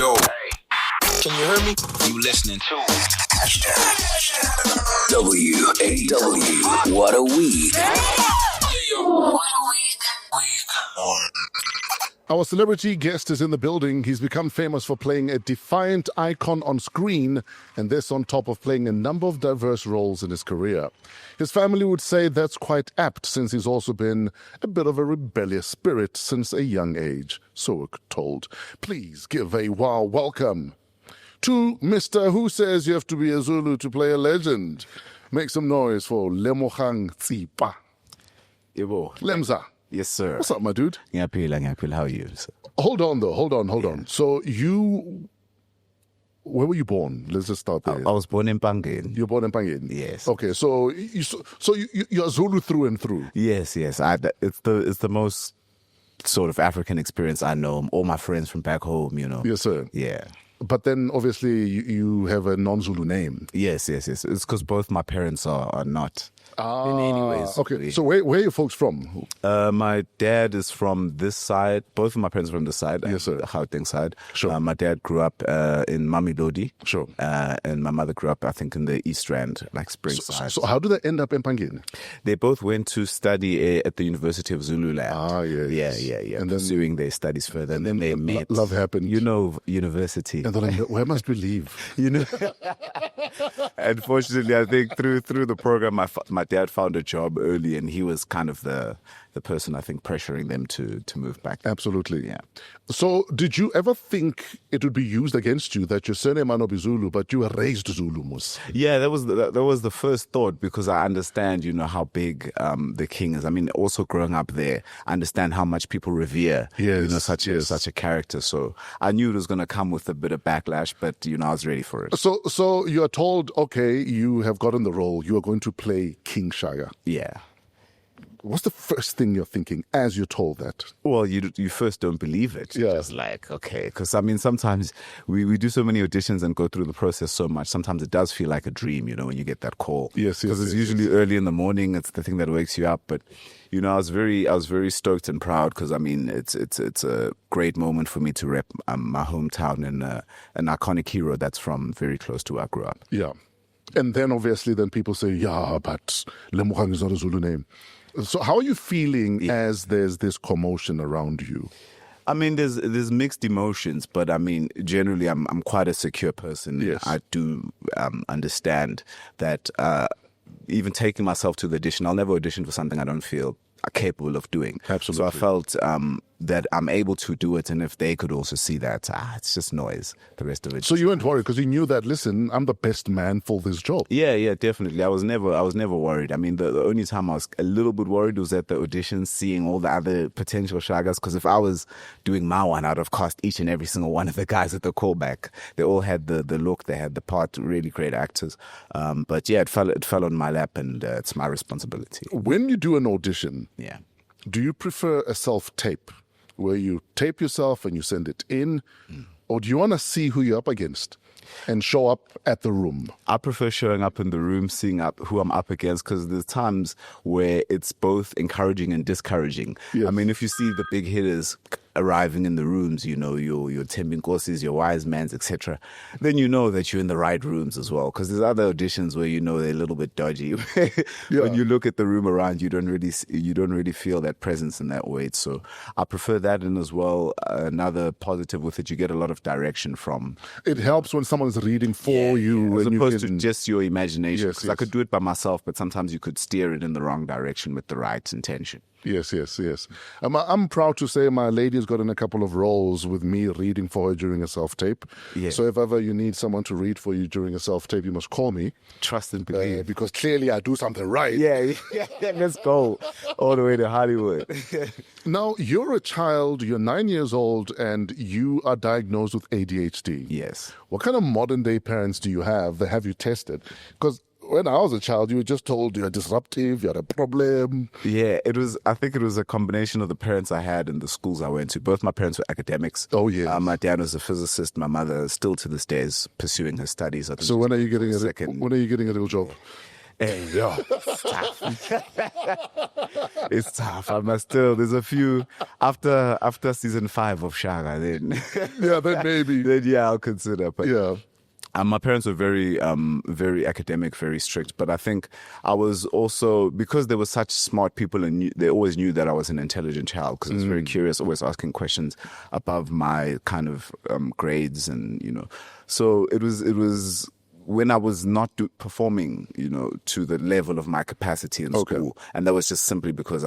Yo, can you hear me? You listening to WAW. What a week. Our celebrity guest is in the building. He's become famous for playing a defiant icon on screen, and this on top of playing a number of diverse roles in his career. His family would say that's quite apt, since he's also been a bit of a rebellious spirit since a young age, so we're told. Please give a wow welcome to Mr. Who Says You Have to Be a Zulu to Play a Legend. Make some noise for Lemogang Tsipa. Yebo. Lemza. Yes, sir. What's up, my dude? Ngiyaphila. How are you, sir? Hold on. So where were you born? Let's just start there. I was born in Pangeni. You were born in Pangeni? Yes. Okay, so you're Zulu through and through. Yes. It's the most sort of African experience I know. All my friends from back home, you know. Yes, sir. Yeah. But then obviously you have a non-Zulu name. Yes. It's because both my parents are not. In any ways. Okay, so where are you folks from? My dad is from this side. Both of my parents are from this side. Yes, sir. The Gauteng side. Sure. My dad grew up in Mamelodi. Sure. And my mother grew up, I think, in the East Rand, like Springside. So how did they end up in Pangeni? They both went to study at the University of Zululand. Yes. Yeah. And then pursuing their studies further. And then they met. Love happened. You know, university. And they're like, where must we leave? You know. Unfortunately, I think through the program, my dad found a job early, and he was kind of the person, I think, pressuring them to move back. Absolutely. Yeah. So did you ever think it would be used against you that your surname might not be Zulu, but you were raised Zulu, Mus? Yeah, that was the first thought, because I understand, you know, how big the king is. I mean, also growing up there, I understand how much people revere, you know, such a character. So I knew it was going to come with a bit of backlash, but, you know, I was ready for it. So you are told, okay, you have gotten the role. You are going to play King Shaka. Yeah. What's the first thing you're thinking as you're told that? Well, you first don't believe it. Yeah. Just like, okay. Because, I mean, sometimes we do so many auditions and go through the process so much. Sometimes it does feel like a dream, you know, when you get that call. Yes. Because it's usually early in the morning. It's the thing that wakes you up. But, you know, I was very stoked and proud, because, I mean, it's a great moment for me to rep my hometown and an iconic hero that's from very close to where I grew up. Yeah. And then obviously people say, yeah, but Lemogang is not a Zulu name. So how are you feeling as there's this commotion around you? I mean, there's mixed emotions, but I mean, generally, I'm quite a secure person. Yes. I do understand that even taking myself to the audition, I'll never audition for something I don't feel capable of doing. Absolutely. So I felt that I'm able to do it, and if they could also see that, it's just noise. The rest of it. So you weren't worried because you knew that, listen, I'm the best man for this job. Yeah, definitely. I was never worried. I mean, the only time I was a little bit worried was at the auditions, seeing all the other potential Shagas, because if I was doing my one, I'd have cast each and every single one of the guys at the callback. They all had the look, they had the part, really great actors. But yeah, it fell on my lap, and it's my responsibility. When you do an audition, Yeah. do you prefer a self-tape where you tape yourself and you send it in, or do you want to see who you're up against and show up at the room? I prefer showing up in the room, seeing who I'm up against, because there's times where it's both encouraging and discouraging. Yes. I mean, if you see the big hitters arriving in the rooms, you know, your Tembinkosis, your Wise Mans, etc., then you know that you're in the right rooms as well. Because there's other auditions where you know they're a little bit dodgy. When you look at the room around, you don't really feel that presence in that weight. So I prefer that, and as well, another positive with it, you get a lot of direction from. It helps when someone's reading for you, as and opposed to just your imagination. Yes, Because I could do it by myself, but sometimes you could steer it in the wrong direction with the right intention. Yes. I'm proud to say my lady has gotten a couple of roles with me reading for her during a self-tape. Yeah. So if ever you need someone to read for you during a self-tape, you must call me. Trust and believe. Because clearly I do something right. Yeah, let's go all the way to Hollywood. Now, you're a child, you're 9 years old, and you are diagnosed with ADHD. Yes. What kind of modern-day parents do you have that have you tested? Because when I was a child, you were just told you're disruptive, you're a problem. Yeah, I think it was a combination of the parents I had and the schools I went to. Both my parents were academics. Oh, yeah. My dad was a physicist. My mother, still to this day, is pursuing her studies. So when are you getting a real job? Hey, yo, it's tough. It's tough. I must still. There's a few after season 5 of Shaka. Then Yeah, then maybe. then yeah, I'll consider. But Yeah. my parents were very academic, very strict. But I think I was also, because they were such smart people, and they always knew that I was an intelligent child, because I was very curious, always asking questions above my kind of grades, and so it was when I was not performing, to the level of my capacity in school, and that was just simply because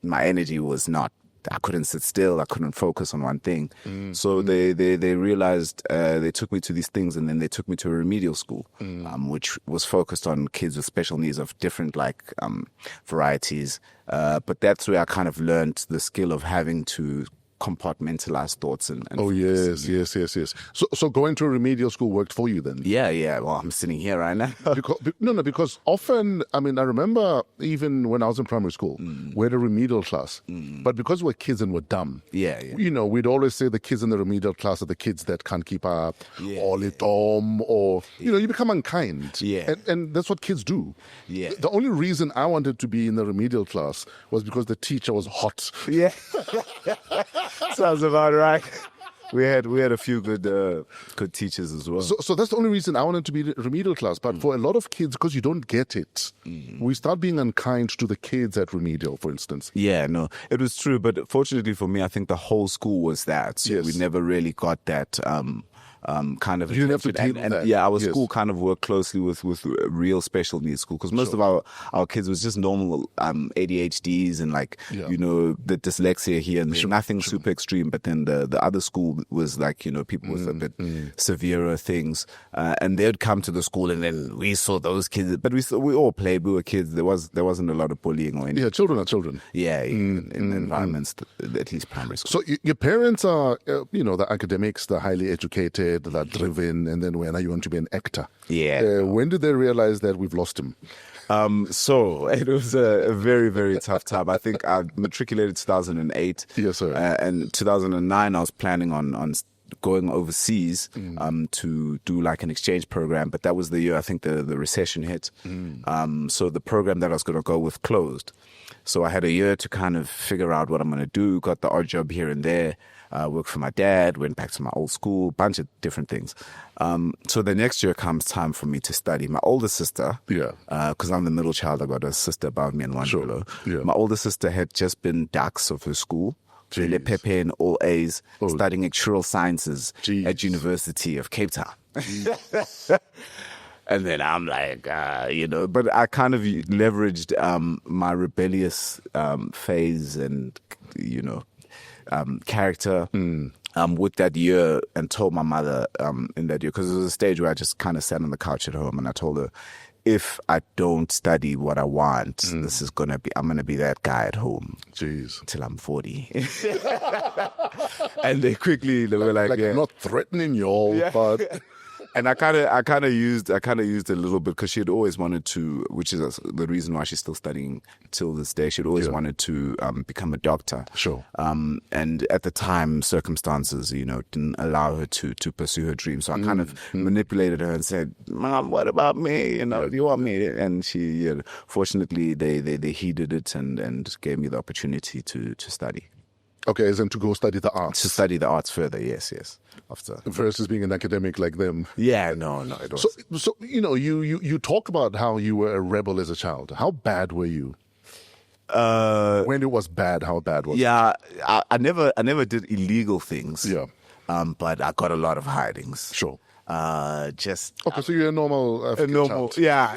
my energy was not. I couldn't sit still. I couldn't focus on one thing. So they realized, they took me to these things, and then they took me to a remedial school, which was focused on kids with special needs of different varieties. But that's where I kind of learned the skill of having to compartmentalize thoughts and Oh, focus. yes. So going to a remedial school worked for you then? Yeah. Well, I'm sitting here right now. Because often, I remember even when I was in primary school, we had a remedial class. But because we're kids and we're dumb, Yeah. we'd always say the kids in the remedial class are the kids that can't keep up, or dumb, or, you become unkind. Yeah. And that's what kids do. Yeah. The only reason I wanted to be in the remedial class was because the teacher was hot. Yeah. Sounds about right. We had a few good teachers as well. So that's the only reason I wanted to be the remedial class. But for a lot of kids, because you don't get it, we start being unkind to the kids at remedial, for instance. Yeah, no, it was true. But fortunately for me, I think the whole school was that. So we never really got that kind of. You didn't have to deal with that. Yeah, our school kind of worked closely with real special needs school, because most of our kids was just normal ADHDs and the dyslexia here and there. Nothing super extreme. But then the other school was people with a bit severer things, and they'd come to the school, and then we saw those kids. But we all played. We were kids. There wasn't a lot of bullying or anything. Yeah, children are children. Yeah, in environments, at least primary school. So your parents are, the academics, the highly educated, the driven, and then when you want to be an actor. Yeah. When did they realize that we've lost him? So it was a very, very tough time. I think I matriculated 2008. Yes, sir. And 2009, I was planning on going overseas to do an exchange program, but that was the year I think the recession hit. So the program that I was going to go with closed. So I had a year to kind of figure out what I'm going to do. Got the odd job here and there. Worked for my dad, went back to my old school, bunch of different things. So the next year comes time for me to study. My older sister, because I'm the middle child, I got a sister above me and one below. Yeah. My older sister had just been dux of her school. Le Pepe in all A's, studying actuarial sciences at University of Cape Town. And then I'm like, but I kind of leveraged my rebellious phase and, character with that year, and told my mother in that year, because it was a stage where I just kind of sat on the couch at home, and I told her, if I don't study what I want, I'm going to be that guy at home. Jeez. Till I'm 40. And they were like, yeah. Not threatening you all, but... And I kind of used a little bit, because she had always wanted to, which is the reason why she's still studying till this day. She'd always wanted to become a doctor. Sure. And at the time, circumstances, didn't allow her to pursue her dream. So I kind of manipulated her and said, "Mom, what about me? Do you want me?" And she, fortunately, they heeded it and gave me the opportunity to study. Okay, as in to go study the arts. To study the arts further, yes. After versus being an academic like them. Yeah, no, it was. So you talk about how you were a rebel as a child. How bad were you? When it was bad, how bad was it? Yeah, I never did illegal things. Yeah. But I got a lot of hidings. Sure. Okay, so you're a normal child. Yeah.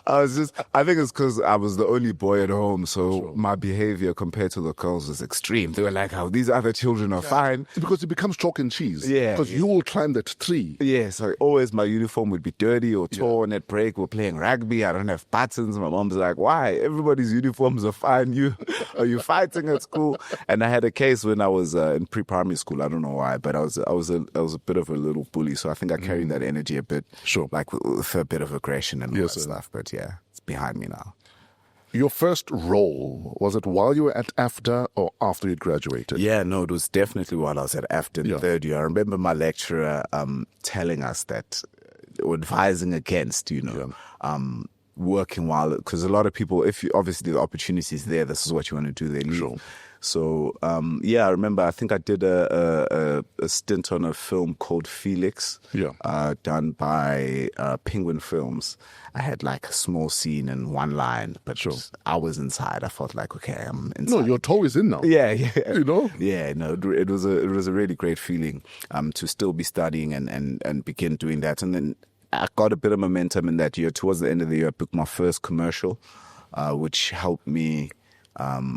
I think it's because I was the only boy at home, so my behavior compared to the girls was extreme. They were like, "Oh, these other children are fine." Because it becomes chalk and cheese. Yeah. Because you will climb that tree. Yeah, so always my uniform would be dirty or torn at break. We're playing rugby. I don't have buttons. My mom's like, "Why? Everybody's uniforms are fine. Are you fighting at school?" And I had a case when I was in pre-primary school. I don't know why, but I was a bit of a little bully. So I think I carried that energy a bit. Sure. Like with a bit of aggression and all that stuff. But yeah, it's behind me now. Your first role, was it while you were at Adhd or after you'd graduated? Yeah, no, it was definitely while I was at Adhd in third year. I remember my lecturer telling us that or advising against, working while, because a lot of people, if you, obviously the opportunity is there, this is what you want to do, they leave. Sure. So, I remember, I think I did a stint on a film called Felix, done by Penguin Films. I had like a small scene and one line, but I was inside. I felt like, okay, I'm inside. No, your toe is in now. Yeah. Yeah, no, it was a really great feeling to still be studying and begin doing that. And then I got a bit of momentum in that year. Towards the end of the year, I booked my first commercial, which helped me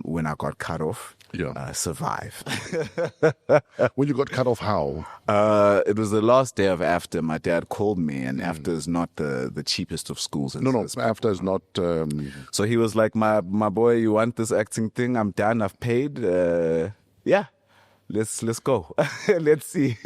when I got cut off. Survive. When you got cut off, how? It was the last day of Adhd. My dad called me, and Adhd is not the cheapest of schools. No, Adhd is not. So he was like, my boy, you want this acting thing? I'm done. I've paid. Let's go. Let's see.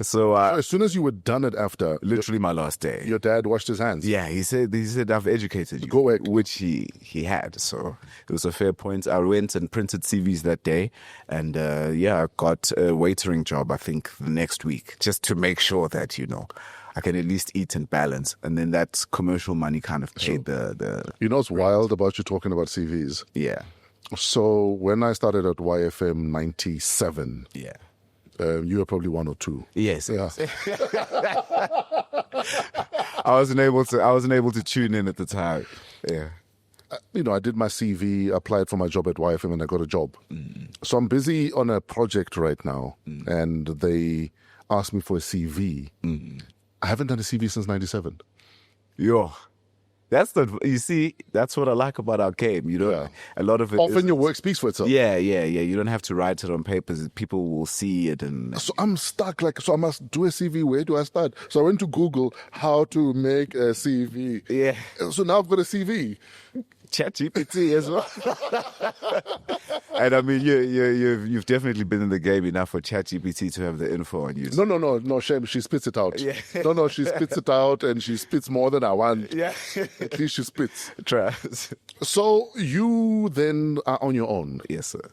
So as soon as you were done at Adhd, literally my last day, your dad washed his hands. Yeah, he said I've educated you. Go away. Which he had. So it was a fair point. I went and printed CVs that day, and I got a waitering job, I think, the next week, just to make sure that I can at least eat and balance. And then that commercial money kind of paid the. You know what's wild about you talking about CVs? Yeah. So when I started at YFM 97, you were probably one or two. Yes. Yeah. I wasn't able to tune in at the time. Yeah. I did my CV, applied for my job at YFM, and I got a job. So I'm busy on a project right now, and they asked me for a CV. I haven't done a CV since 97. Yo. That's what I like about our game. A lot of it. Often your work speaks for itself. Yeah. You don't have to write it on papers. People will see it. So I'm stuck. So I must do a CV. Where do I start? So I went to Google how to make a CV. Yeah. So now I've got a CV. ChatGPT as well. And I mean, you've definitely been in the game enough for ChatGPT to have the info on you. No, shame. She spits it out. Yeah. No, she spits it out, and she spits more than I want. Yeah. At least she spits. Tries. So you then are on your own. Yes, sir.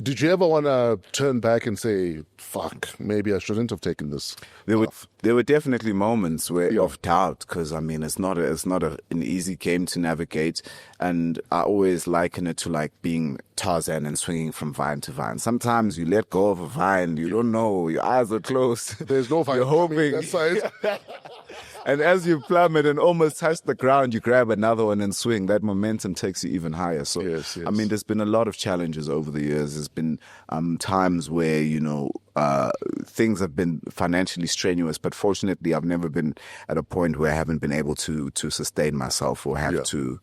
Did you ever want to turn back and say, fuck, maybe I shouldn't have taken this? There were definitely moments of doubt, because I mean, it's not an easy game to navigate, and I always liken it to like being Tarzan and swinging from vine to vine. Sometimes you let go of a vine, you don't know, your eyes are closed. There's no vine. You're hoping. That side. And as you plummet and almost touch the ground, you grab another one and swing. That momentum takes you even higher. So, yes. I mean, there's been a lot of challenges over the years. There's been times where, things have been financially strenuous, but fortunately, I've never been at a point where I haven't been able to sustain myself or have to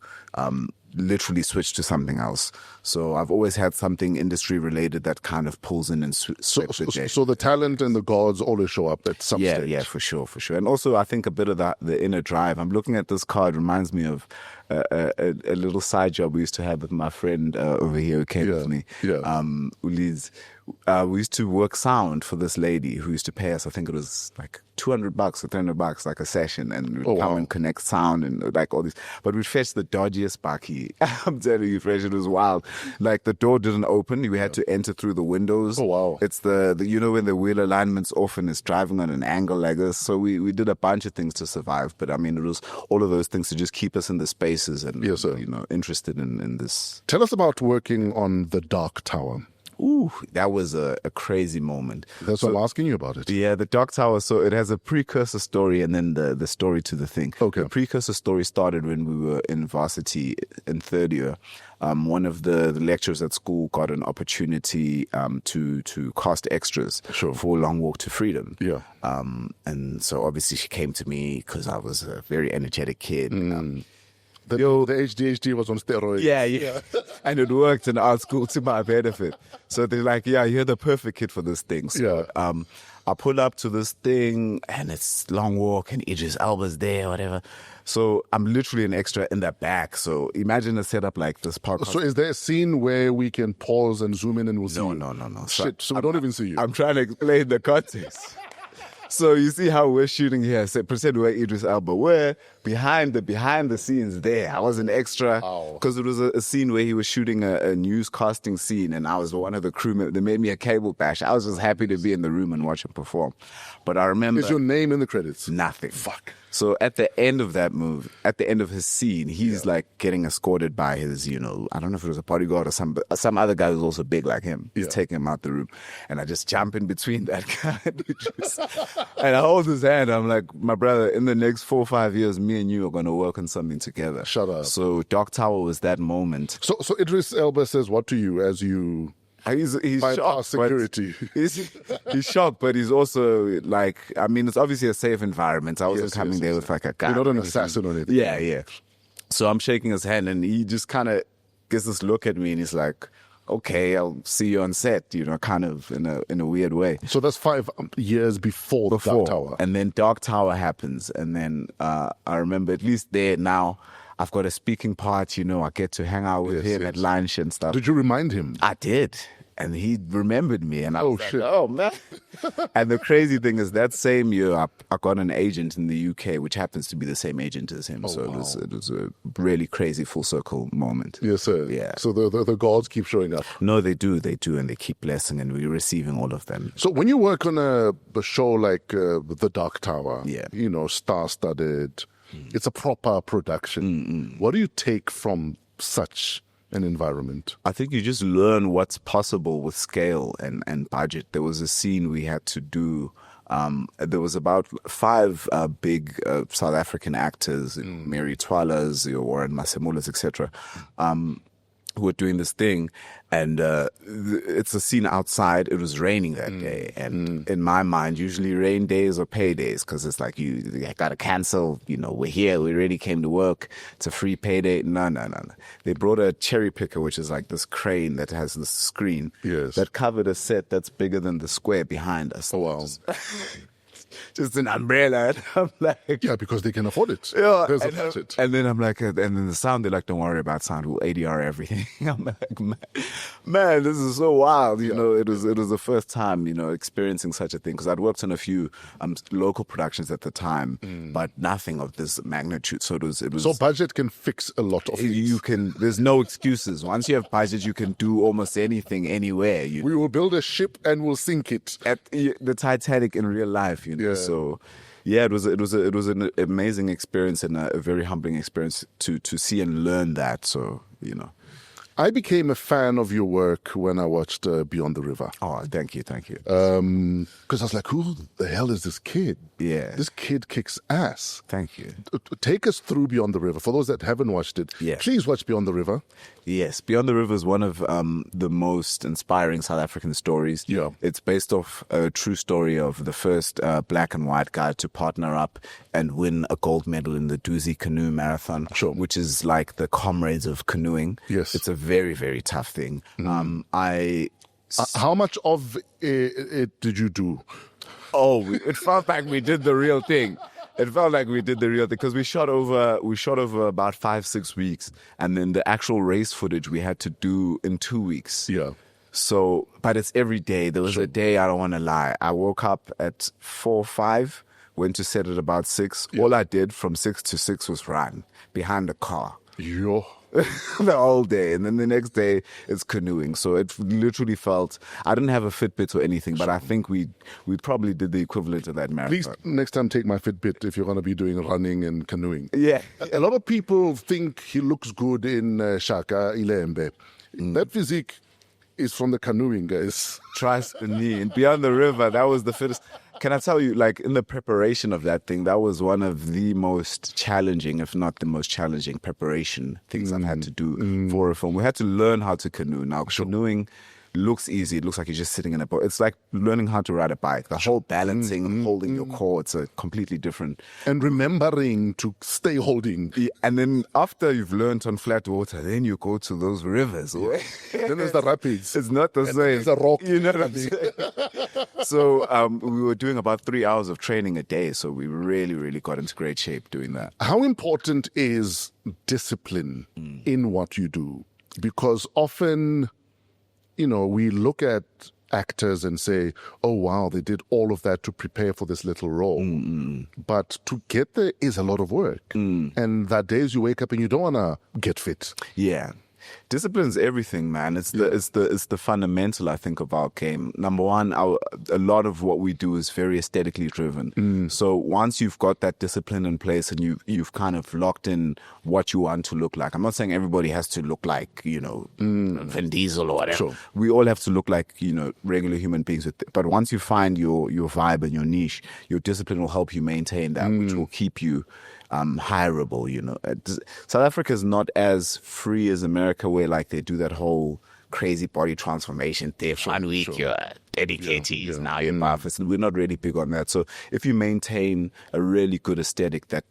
literally switch to something else. So I've always had something industry related that kind of pulls in and sweeps the day. So the talent and the gods always show up at some stage. Yeah, for sure. And also I think a bit of the inner drive. I'm looking at this card, reminds me of a little side job we used to have with my friend over here who came with me. Uliz. We used to work sound for this lady who used to pay us, I think it was like $200 or $300 like a session, and we'd come and connect sound and like all these. But we'd fetch the dodgiest baki. I'm telling you, Fresh, it was wild. Like the door didn't open. We had to enter through the windows. Oh, wow. It's the when the wheel alignment's off and it's driving on an angle like this. So we did a bunch of things to survive. But I mean, it was all of those things to just keep us in the spaces and, interested in this. Tell us about working on the Dark Tower. Ooh, that was a crazy moment. That's what I'm asking you about it. Yeah, the Dark Tower, so it has a precursor story and then the story to the thing. Okay. The precursor story started when we were in varsity in third year. One of the lecturers at school got an opportunity to cast extras for Long Walk to Freedom. Yeah. And so obviously she came to me because I was a very energetic kid. The ADHD was on steroids. Yeah. And it worked in art school to my benefit. So they're like, you're the perfect kid for this thing. So, I pull up to this thing and it's Long Walk and Idris Elba's there, whatever. So I'm literally an extra in the back. So imagine a setup like this. So is there a scene where we can pause and zoom in and we'll see you? No. Shit, so we don't even see you. I'm trying to explain the context. So you see how we're shooting here. So pretend we're Idris Elba. We're behind the scenes there. I was an extra because it was a scene where he was shooting a newscasting scene, and I was one of the crewmen. They made me a cable bash. I was just happy to be in the room and watch him perform. But I remember... Is your name in the credits? Nothing. Fuck. So at the end of that move, at the end of his scene, he's like getting escorted by his, I don't know if it was a bodyguard or some other guy who's also big like him. He's taking him out the room. And I just jump in between that guy and I hold his hand. I'm like, my brother, in the next 4 or 5 years, me and you are going to work on something together. Shut up. So Dark Tower was that moment. So Idris Elba says what to you as you... He's shocked. Security. He's shocked, but he's also like, I mean, it's obviously a safe environment. I wasn't coming there with like a gun. You're not an assassin or anything. Yeah. So I'm shaking his hand and he just kind of gives this look at me and he's like, okay, I'll see you on set, kind of in a weird way. So that's 5 years before Dark Tower. And then Dark Tower happens. And then I remember at least there now, I've got a speaking part, I get to hang out with him at lunch and stuff. Did you remind him? I did. And he remembered me. And I was like, shit. oh, man. And the crazy thing is that same year, I got an agent in the UK, which happens to be the same agent as him. It was a really crazy full circle moment. Yes, sir. Yeah. So the gods keep showing up. No, they do. And they keep blessing and we're receiving all of them. So when you work on a show like The Dark Tower, star-studded, it's a proper production. What do you take from such an environment? I think you just learn what's possible with scale and budget. There was a scene we had to do. There was about 5 big South African actors, Mary Twalas, Warren Masemulas, etc., who were doing this thing. And it's a scene outside. It was raining that day. And in my mind, usually rain days or pay days, because it's like you got to cancel. We're here. We already came to work. It's a free payday. No. They brought a cherry picker, which is like this crane that has this screen that covered a set that's bigger than the square behind us. Oh, wow. Just an umbrella. And I'm like... Yeah, because they can afford it. Yeah. There's a budget. And then I'm like... And then the sound, they're like, don't worry about sound. We'll ADR everything. I'm like, man, this is so wild. It was the first time, experiencing such a thing. Because I'd worked on a few local productions at the time, but nothing of this magnitude. So it was... So budget can fix a lot of things. There's no excuses. Once you have budget, you can do almost anything, anywhere. We will build a ship and we'll sink it. At the Titanic in real life, So, it was an amazing experience and a very humbling experience to see and learn that. So, I became a fan of your work when I watched Beyond the River. Oh, thank you. Because I was like, who the hell is this kid? Yeah. This kid kicks ass. Thank you. Take us through Beyond the River. For those that haven't watched it, please watch Beyond the River. Yes, Beyond the River is one of the most inspiring South African stories. Yeah. It's based off a true story of the first black and white guy to partner up and win a gold medal in the Duzi Canoe Marathon, which is like the Comrades of canoeing. Yes. It's a very, very tough thing. How much of it did you do? Oh, it felt like we did the real thing. It felt like we did the real thing because we shot over about 5-6 weeks, and then the actual race footage we had to do in 2 weeks. Yeah. So, but it's every day. There was a day, I don't want to lie, I woke up at 4 or 5, went to set at about 6. Yeah. All I did from 6 to 6 was run behind the car. Yo. The whole day, and then the next day it's canoeing. So it literally felt, I didn't have a Fitbit or anything, but I think we probably did the equivalent of that marathon. Please next time take my Fitbit if you're going to be doing running and canoeing. Yeah. A lot of people think he looks good in Shaka, Ilembe. That physique is from the canoeing, guys. Trust me. And Beyond the River, that was the fittest. Can I tell you, like, in the preparation of that thing, that was one of the most challenging, if not the most challenging preparation things I've had to do for a film. We had to learn how to canoe. Now, canoeing looks easy. It looks like you're just sitting in a boat. It's like learning how to ride a bike. The whole balancing, holding your core, it's a completely different. And remembering to stay holding. Yeah, and then after you've learned on flat water, then you go to those rivers. Yeah. Then there's the rapids. It's not the same. There's a rock. You know what I'm saying? So we were doing about 3 hours of training a day. So we really, really got into great shape doing that. How important is discipline in what you do? Because often, we look at actors and say, oh, wow, they did all of that to prepare for this little role. But to get there is a lot of work. And that days you wake up and you don't want to get fit. Yeah. Discipline's everything, man. It's the fundamental, I think, of our game. Number one, a lot of what we do is very aesthetically driven. So once you've got that discipline in place and you've kind of locked in what you want to look like. I'm not saying everybody has to look like, Vin Diesel or whatever. Sure. We all have to look like, regular human beings. But once you find your vibe and your niche, your discipline will help you maintain that, which will keep you hireable. South Africa is not as free as America, where like they do that whole crazy body transformation thing. 1 week you're 30 kgs, now you're buff. We're not really big on that. So if you maintain a really good aesthetic, that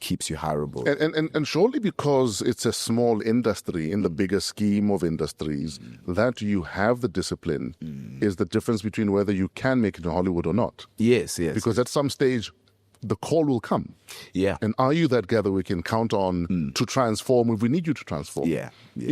keeps you hireable. And surely because it's a small industry in the bigger scheme of industries, that you have the discipline is the difference between whether you can make it in Hollywood or not. Yes. Because at some stage, the call will come. Yeah. And are you that guy that we can count on to transform if we need you to transform? Yeah.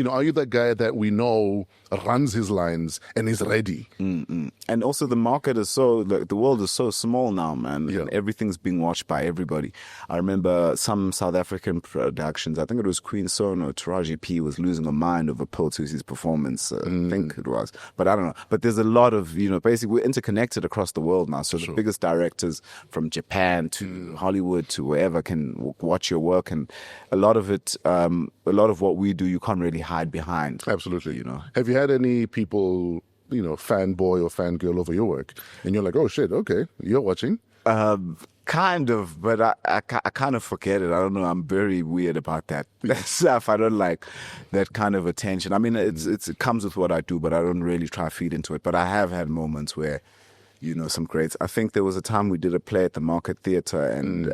Are you that guy that we know runs his lines and is ready? And also the market is the world is so small now, man. Yeah. And everything's being watched by everybody. I remember some South African productions, I think it was Queen Sono, Taraji P was losing her mind over Pearl Tusi's performance. I think it was. But I don't know. But there's a lot of, basically we're interconnected across the world now. So the biggest directors from Japan to Hollywood to wherever can watch your work. And a lot of it, a lot of what we do, you can't really hide behind. Absolutely. Have you had any people, fanboy or fangirl over your work? And you're like, oh shit, okay, you're watching? Kind of, but I kind of forget it. I don't know. I'm very weird about that stuff. I don't like that kind of attention. I mean, it comes with what I do, but I don't really try to feed into it. But I have had moments where, some greats. I think there was a time we did a play at the Market Theatre and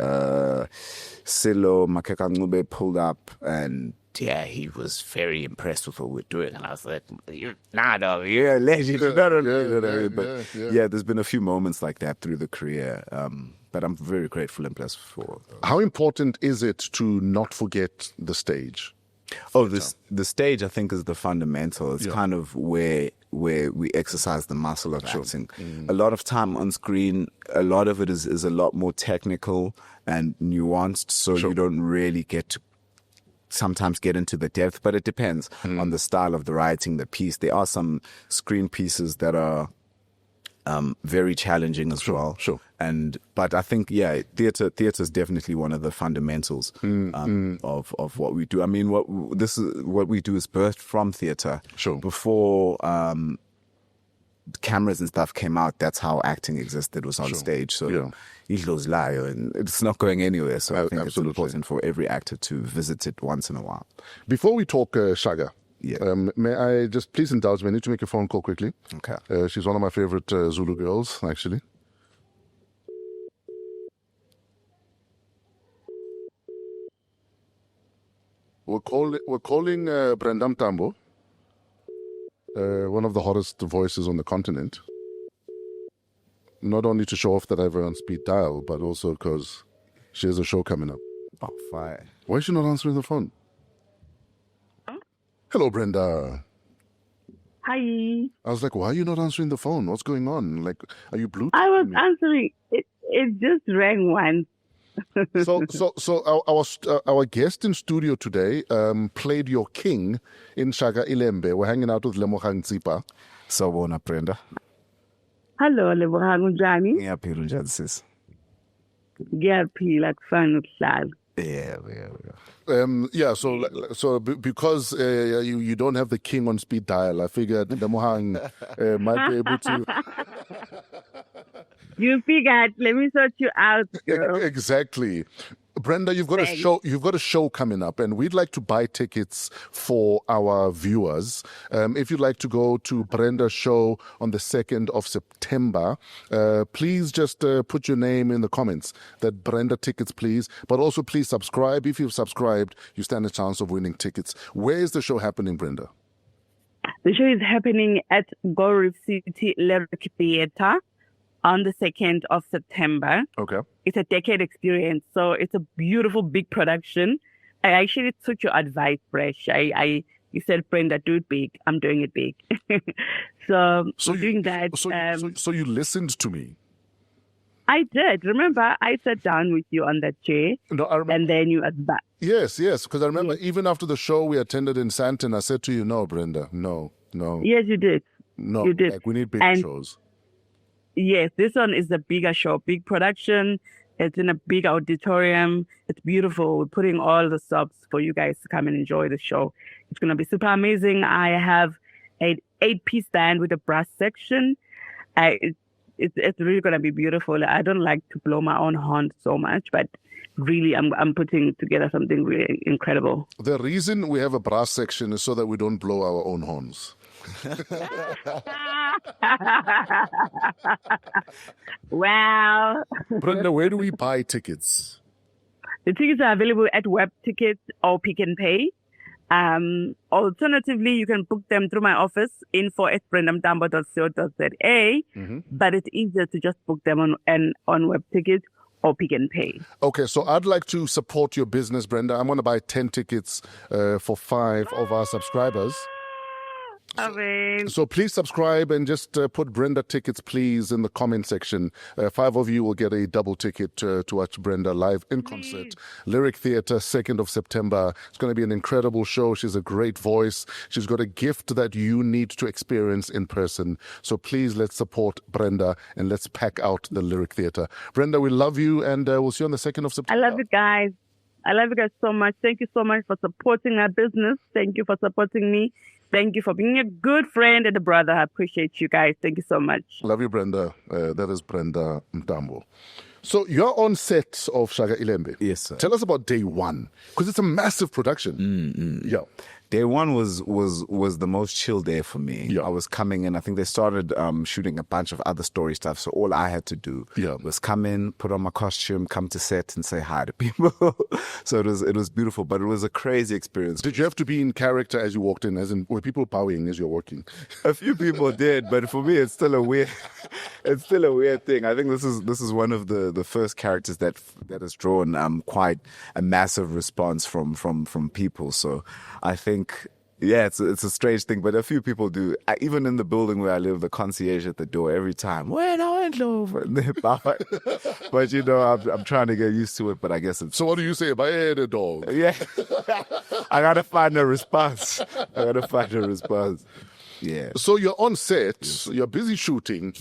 Silo Makeka Ncube pulled up and he was very impressed with what we're doing. And I was like, you're a legend. There's been a few moments like that through the career. But I'm very grateful and blessed for. How important is it to not forget the stage? The stage, I think, is the fundamental. It's kind of where we exercise the muscle of acting. A lot of time on screen, a lot of it is a lot more technical and nuanced, so you don't really sometimes get into the depth, but it depends on the style of the writing, the piece. There are some screen pieces that are very challenging as well. But I think, theatre is definitely one of the fundamentals of what we do. I mean, what we do is birthed from theatre. Before cameras and stuff came out, that's how acting existed, was on stage. So and it's not going anywhere. So I think it's important for every actor to visit it once in a while. Before we talk Shaka, may I just please indulge me? I need to make a phone call quickly. Okay. She's one of my favorite Zulu girls, actually. We're calling Brenda Mtambo, one of the hottest voices on the continent. Not only to show off that I have her on speed dial, but also because she has a show coming up. Oh, fine. Why is she not answering the phone? Hello, Brenda. Hi. I was like, why are you not answering the phone? What's going on? Like, are you Bluetooth? I was answering. It just rang once. So our guest in studio today played your king in Shaka iLembe. We're hanging out with Lemogang Tsipa. Sawubona, Brenda. Hello, Lemogang Njani. Ngiyaphila unjani sis? Ngiyaphila kufana ukuhlala. So because you don't have the king on speed dial, I figured Lemogang might be able to. You figured, let me sort you out, girl. Exactly. Brenda, you've got a show coming up, and we'd like to buy tickets for our viewers. If you'd like to go to Brenda's show on the 2nd of September, please just put your name in the comments. That Brenda tickets, please. But also, please subscribe. If you've subscribed, you stand a chance of winning tickets. Where is the show happening, Brenda? The show is happening at Gold Reef City Lyric Theatre on the 2nd of September. Okay. It's a decade experience, so it's a beautiful, big production. I actually took your advice, Fresh. You said, Brenda, do it big. I'm doing it big. so doing that. So you listened to me. I did. Remember, I sat down with you on that chair. No, I remember. And then Yes, because I remember even after the show we attended in Sandton, I said to you, no, Brenda, no. Yes, you did. No, You did. like we need big shows. Yes, this one is a bigger show, big production. It's in a big auditorium. It's beautiful. We're putting all the stops for you guys to come and enjoy the show. It's going to be super amazing. I have an 8-piece band with a brass section. It's really going to be beautiful. I don't like to blow my own horn so much, but really I'm putting together something really incredible. The reason we have a brass section is so that we don't blow our own horns. Wow. Brenda, where do we buy tickets? The tickets are available at Web Tickets or Pick and Pay. Alternatively, you can book them through my office, info@brendamtambo.co.za. But it's easier to just book them on Web Tickets or Pick and Pay. Okay, so I'd like to support your business, Brenda. I'm going to buy 10 tickets for 5 of our subscribers. So please subscribe and just put Brenda tickets, please, in the comment section. 5 of you will get a double ticket to watch Brenda live in concert. Lyric Theatre, 2nd of September. It's going to be an incredible show. She's a great voice. She's got a gift that you need to experience in person. So please, let's support Brenda and let's pack out the Lyric Theatre. Brenda, we love you, and we'll see you on the 2nd of September. I love you guys. I love you guys so much. Thank you so much for supporting our business. Thank you for supporting me. Thank you for being a good friend and a brother. I appreciate you guys. Thank you so much. Love you, Brenda. That is Brenda Mtambo. So you're on set of Shaka Ilembe. Yes, sir. Tell us about day one, because it's a massive production. Yeah. Day one was the most chill day for me. Yeah. I was coming in. I think they started shooting a bunch of other story stuff. So all I had to do was come in, put on my costume, come to set, and say hi to people. So it was beautiful, but it was a crazy experience. Did you have to be in character as you walked in? As in, were people bowing as you're working? A few people did, but for me, it's still a weird thing. I think this is one of the first characters that has drawn quite a massive response from people. So I think. Yeah, it's a strange thing, but a few people do. Even in the building where I live, the concierge at the door every time, "Where I went over," and they bow. But I'm trying to get used to it. But I guess it's. So what do you say? By the dog. Yeah, I gotta find a response. Yeah. So you're on set. You're busy shooting.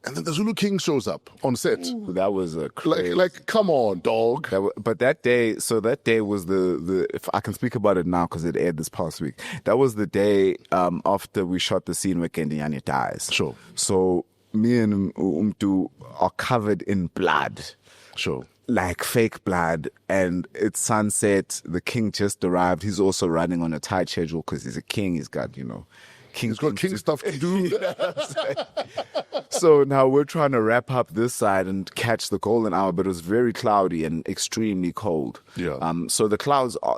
And then the Zulu King shows up on set. Ooh, that was a crazy... Like, come on, dog. But that day was the if I can speak about it now because it aired this past week. That was the day after we shot the scene where Kendinyane dies. Sure. So me and Umtu are covered in blood. Sure. Like fake blood, and it's sunset. The king just arrived. He's also running on a tight schedule because he's a king. He's got, He's got king stuff to do. So now we're trying to wrap up this side and catch the golden hour, but it was very cloudy and extremely cold. Yeah. So the clouds are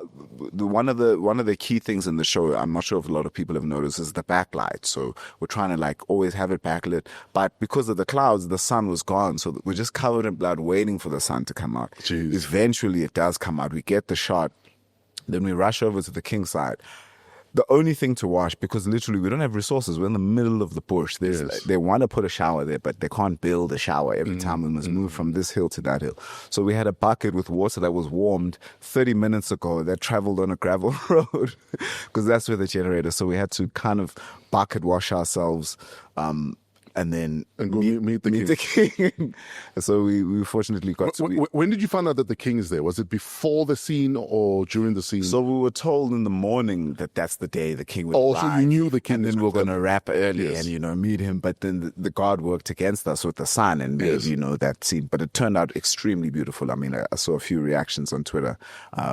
one of the key things in the show. I'm not sure if a lot of people have noticed is the backlight. So we're trying to always have it backlit, but because of the clouds, the sun was gone. So we're just covered in blood, waiting for the sun to come out. Jeez. Eventually, it does come out. We get the shot, then we rush over to the king's side. The only thing to wash, because literally we don't have resources. We're in the middle of the bush. They want to put a shower there, but they can't build a shower. Every time we must move from this hill to that hill. So we had a bucket with water that was warmed 30 minutes ago that traveled on a gravel road because that's where the generator. So we had to kind of bucket wash ourselves. And then go meet the king. So we fortunately got to... When did you find out that the king is there? Was it before the scene or during the scene? So we were told in the morning that that's the day the king would arrive. So you knew the king. And then we were going to wrap early and, meet him. But then the guard worked against us with the sun and, that scene. But it turned out extremely beautiful. I mean, I saw a few reactions on Twitter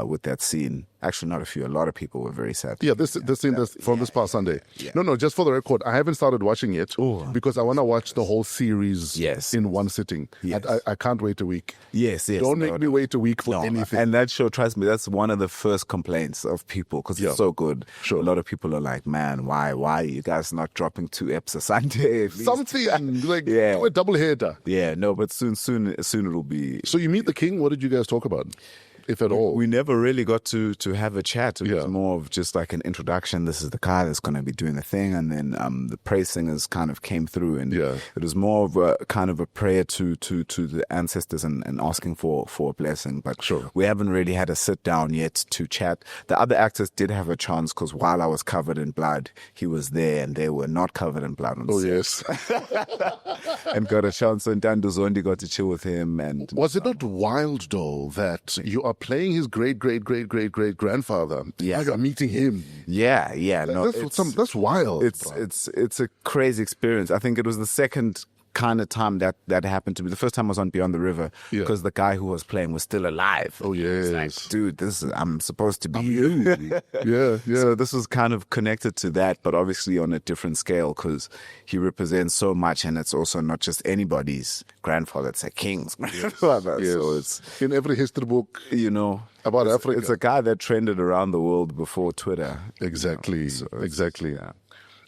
with that scene. Actually, not a few. A lot of people were very sad. Yeah, this scene from this past Sunday. Yeah. No, just for the record, I haven't started watching it because I want to watch the whole series in one sitting. Yes. I can't wait a week. Yes. Don't make me wait a week for anything. And that show, trust me, that's one of the first complaints of people because it's so good. Sure. A lot of people are like, man, why are you guys not dropping 2 eps a Sunday? Something a double header. Yeah, no, but soon it'll be. So you meet the king. What did you guys talk about? if at all? We never really got to have a chat. It was Yeah. more of just like an introduction. This is the guy that's going to be doing the thing. And then the praise singers kind of came through. And Yeah. it was more of a kind of a prayer to the ancestors and asking for a blessing. But Sure. we haven't really had a sit down yet to chat. The other actors did have a chance because while I was covered in blood, he was there and they were not covered in blood. On Oh, set. yes. And got a chance. So Ntando Zondi got to chill with him. And Was it not wild, though, that you are playing his great-great-great-great-great-grandfather? Yeah. You are meeting him. yeah. No, That's wild. It's a crazy experience. I think it was the second kind of time that happened to me. The first time was on Beyond the River Yeah. because the guy who was playing was still alive. Oh, yes. It's like, dude, I'm supposed to be you. Yeah. So this was kind of connected to that, but obviously on a different scale because he represents so much, and it's also not just anybody's grandfather; it's a king's grandfather. Yes. So it's in every history book about it's, Africa. It's a guy that trended around the world before Twitter. Exactly. So it's- Exactly. Yeah.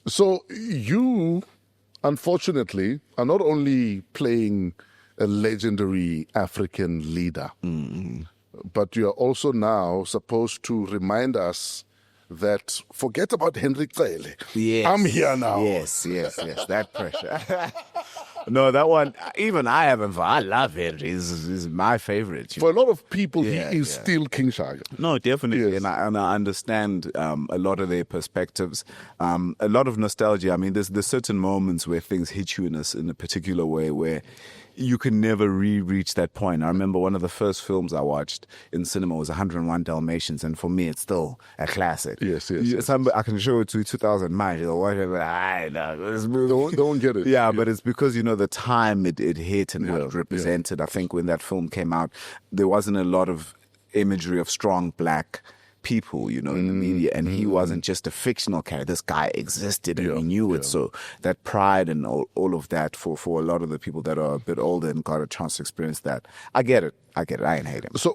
So you, unfortunately, are not only playing a legendary African leader, but you are also now supposed to remind us that forget about Henry Cele. Yes. I'm here now. Yes, that pressure. No, that one, even I haven't. I love Henry. He's my favorite. For a lot of people, Yeah, he is yeah. still King Shaka. No, definitely, Yes. and I understand a lot of their perspectives, a lot of nostalgia. I mean, there's certain moments where things hit you in a particular way where you can never reach that point. I remember one of the first films I watched in cinema was 101 Dalmatians, and for me, it's still a classic. Yes. I can show it to you 2000 miles. You'll watch it, this movie. Don't get it. Yeah, but it's because, the time it hit and what Yeah, it represented. I think when that film came out, there wasn't a lot of imagery of strong black people, in the media, and he wasn't just a fictional character. This guy existed and we knew it. So that pride and all of that for a lot of the people that are a bit older and got a chance to experience that. I get it. I ain't hate him. So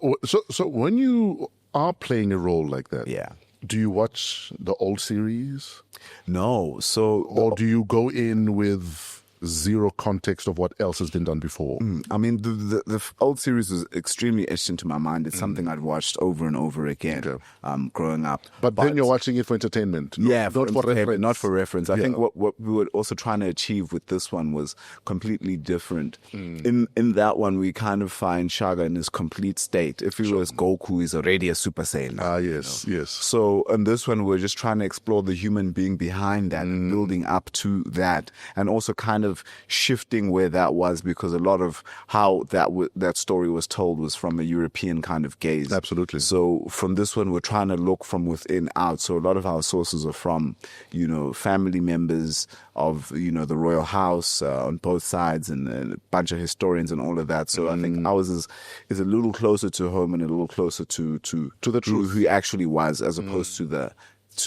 when you are playing a role like that, Yeah. do you watch the old series? No. So Or do you go in with zero context of what else has been done before? I mean, the old series was extremely etched into my mind. It's something I'd watched over and over again growing up. But then you're watching it for entertainment. Not for reference. Not for reference. I Yeah. think what we were also trying to achieve with this one was completely different. In that one, we kind of find Shaka in his complete state. If he was Goku, he's already a Super Saiyan. Yes. So in this one, we're just trying to explore the human being behind that and building up to that, and also kind of shifting where that was, because a lot of how that story was told was from a European kind of gaze. Absolutely. So from this one, we're trying to look from within out. So a lot of our sources are from, family members of, the royal house on both sides, and a bunch of historians and all of that. So I think ours is a little closer to home and a little closer to the truth. who he actually was, as opposed to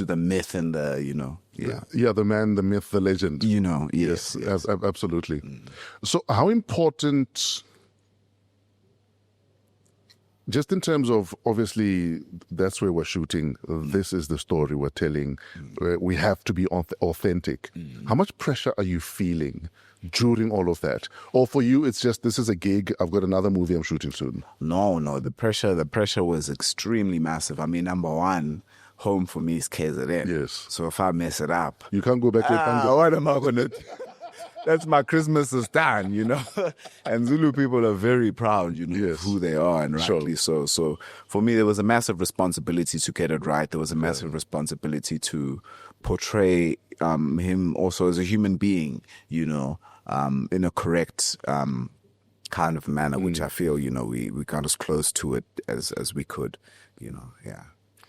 the myth and the, Yeah, the man, the myth, the legend. Yes. Absolutely. So how important, just in terms of, obviously, that's where we're shooting. This is the story we're telling. We have to be authentic. How much pressure are you feeling during all of that? Or for you, it's just, this is a gig, I've got another movie I'm shooting soon? No, the pressure was extremely massive. I mean, number one, home for me is KZN. Yes. So if I mess it up, You can't go back to what am I going to... That's my Christmas is done, And Zulu people are very proud, Yes. of who they are, and Sure. rightly so. So for me, there was a massive responsibility to get it right. There was a massive responsibility to portray him also as a human being, in a correct kind of manner, which I feel, we got as close to it as we could, yeah.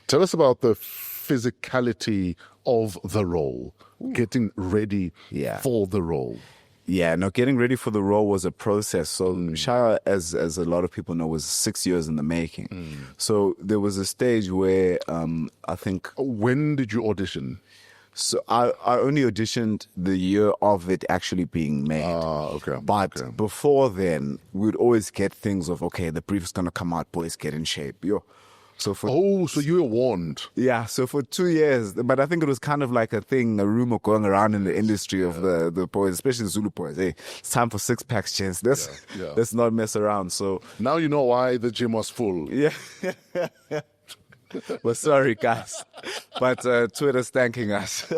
Tell us about the physicality of the role, getting ready for the role. Yeah, no, getting ready for the role was a process. So Shaka, as a lot of people know, was 6 years in the making. So there was a stage where I think... When did you audition? So I only auditioned the year of it actually being made. Okay. But before then, we'd always get things of, okay, the brief is going to come out, boys, get in shape. So so you were warned. Yeah, so for 2 years, but I think it was kind of like a rumor going around in the industry of the boys, especially Zulu boys. Hey, it's time for 6-packs, gents. Let's not mess around. So now you know why the gym was full. Yeah. Well, sorry, guys, but Twitter's thanking us.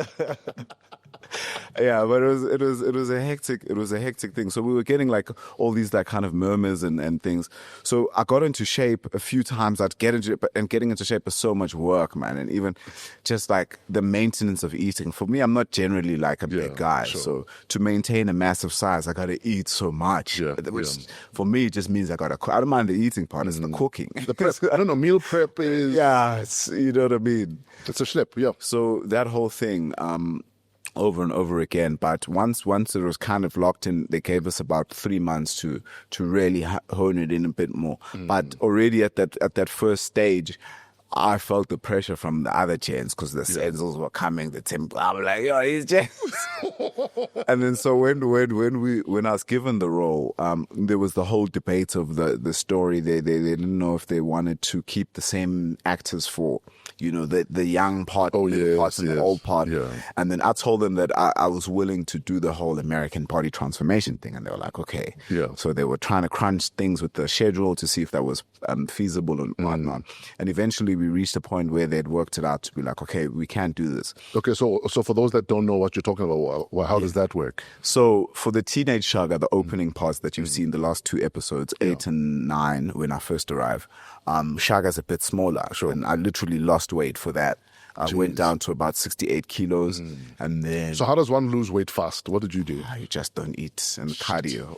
Yeah, but it was a hectic thing. So we were getting like all these like kind of murmurs and things. So I got into shape a few times. Getting into shape is so much work, man. And even just like the maintenance of eating. For me, I'm not generally like a big guy. Sure. So to maintain a massive size, I got to eat so much. Which for me just means I got to cook. I don't mind the eating part, it's the cooking. The prep, I don't know, meal prep is... Yeah, it's, you know what I mean? It's a schlep, yeah. So that whole thing... over and over again, but once it was kind of locked in, they gave us about 3 months to really hone it in a bit more. But already at that first stage, I felt the pressure from the other gents because the Senzels were coming, the temple. I'm like, yo, he's gents. And then so when I was given the role, there was the whole debate of the story. They didn't know if they wanted to keep the same actors for, you know, the young part, and the old part. Yeah. And then I told them that I was willing to do the whole American body transformation thing. And they were like, okay. Yeah. So they were trying to crunch things with the schedule to see if that was feasible and whatnot. And eventually we reached a point where they'd worked it out to be like, okay, we can't do this. Okay, so for those that don't know what you're talking about, well, how does that work? So for the Teenage Shaka, the opening parts that you've seen, the last 2 episodes, 8 and 9, when I first arrived, Shaka's a bit smaller. Sure. And I literally lost weight for that. I went down to about 68 kilos. And then... So how does one lose weight fast? What did you do? You just don't eat and cardio.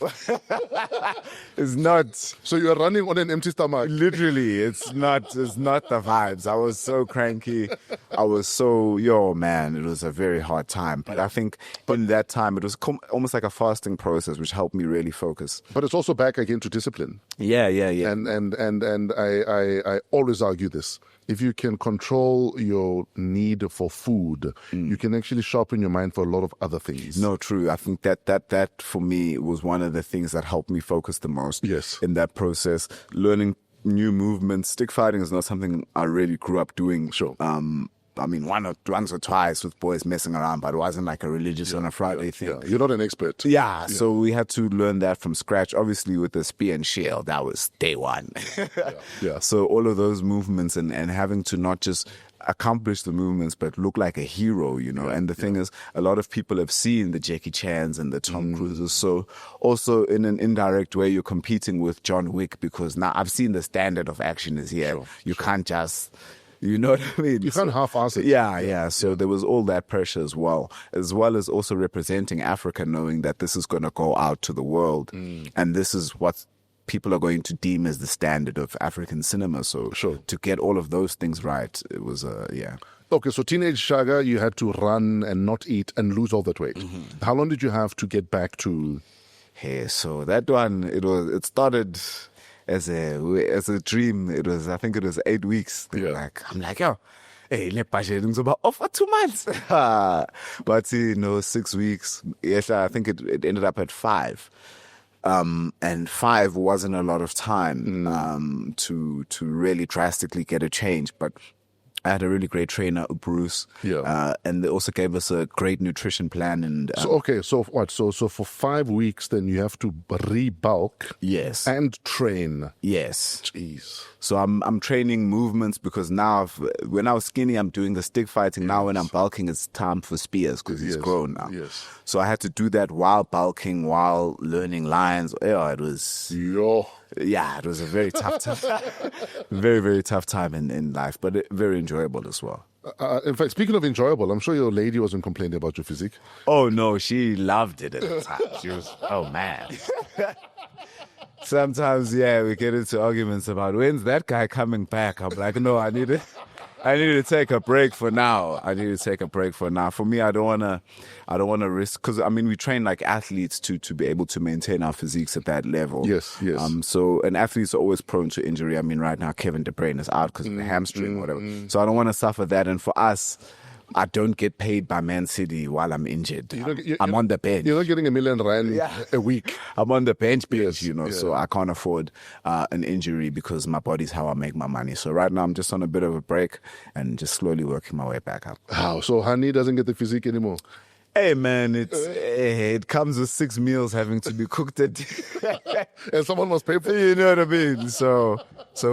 It's not... So you're running on an empty stomach? Literally, it's not the vibes. I was so cranky. I was so... man, it was a very hard time. But I think in that time, it was almost like a fasting process, which helped me really focus. But it's also back again to discipline. Yeah. And I always argue this. If you can control your need for food, you can actually sharpen your mind for a lot of other things. No, true. I think that for me was one of the things that helped me focus the most. Yes. In that process, learning new movements. Stick fighting is not something I really grew up doing. Sure. I mean, once or twice with boys messing around, but it wasn't like a religious on a Friday thing. Yeah. You're not an expert. Yeah, so we had to learn that from scratch. Obviously, with the spear and shield, that was day one. So all of those movements and having to not just accomplish the movements, but look like a hero, you know. And the thing is, a lot of people have seen the Jackie Chans and the Tom Cruises. So also in an indirect way, you're competing with John Wick because now I've seen the standard of action is here. You can't just... You know what I mean? You can't half-ass it. Yeah. So there was all that pressure as well as also representing Africa, knowing that this is going to go out to the world. And this is what people are going to deem as the standard of African cinema. So to get all of those things right, it was, Okay, so Teenage Shaka, you had to run and not eat and lose all that weight. How long did you have to get back to... Hey, so that one, it started... As a dream, I think it was 8 weeks. I'm like, yo, hey, let's about for 2 months. But 6 weeks. Yes, I think it ended up at 5. And 5 wasn't a lot of time to really drastically get a change. But I had a really great trainer, Bruce. And they also gave us a great nutrition plan. And so what? So for 5 weeks, then you have to re-bulk. Yes. And train. Yes. Jeez. So I'm training movements because now when I was skinny, I'm doing the stick fighting. Now when I'm bulking, it's time for spears because he's grown now. Yes. So I had to do that while bulking, while learning lines. Yeah, it was... Yeah, it was a very tough time. Very, very tough time in life, but very enjoyable as well. In fact, speaking of enjoyable, I'm sure your lady wasn't complaining about your physique. Oh, no, she loved it at the time. She was, oh, man. Sometimes, we get into arguments about when's that guy coming back. I'm like, no, I need to take a break for now. For me, I don't want to risk, because I mean we train like athletes to be able to maintain our physiques at that level. Yes. So an athlete's always prone to injury. I mean, right now Kevin De Bruyne is out because of the hamstring or whatever. So I don't want to suffer that. And for us, I don't get paid by Man City while I'm injured. I'm on the bench. You're not getting R1 million a week. I'm on the bench, Yes, so I can't afford an injury because my body's how I make my money. So right now I'm just on a bit of a break and just slowly working my way back up. How? So Honey doesn't get the physique anymore? Hey man, it comes with 6 meals having to be cooked at And someone must pay for it. You know what I mean? So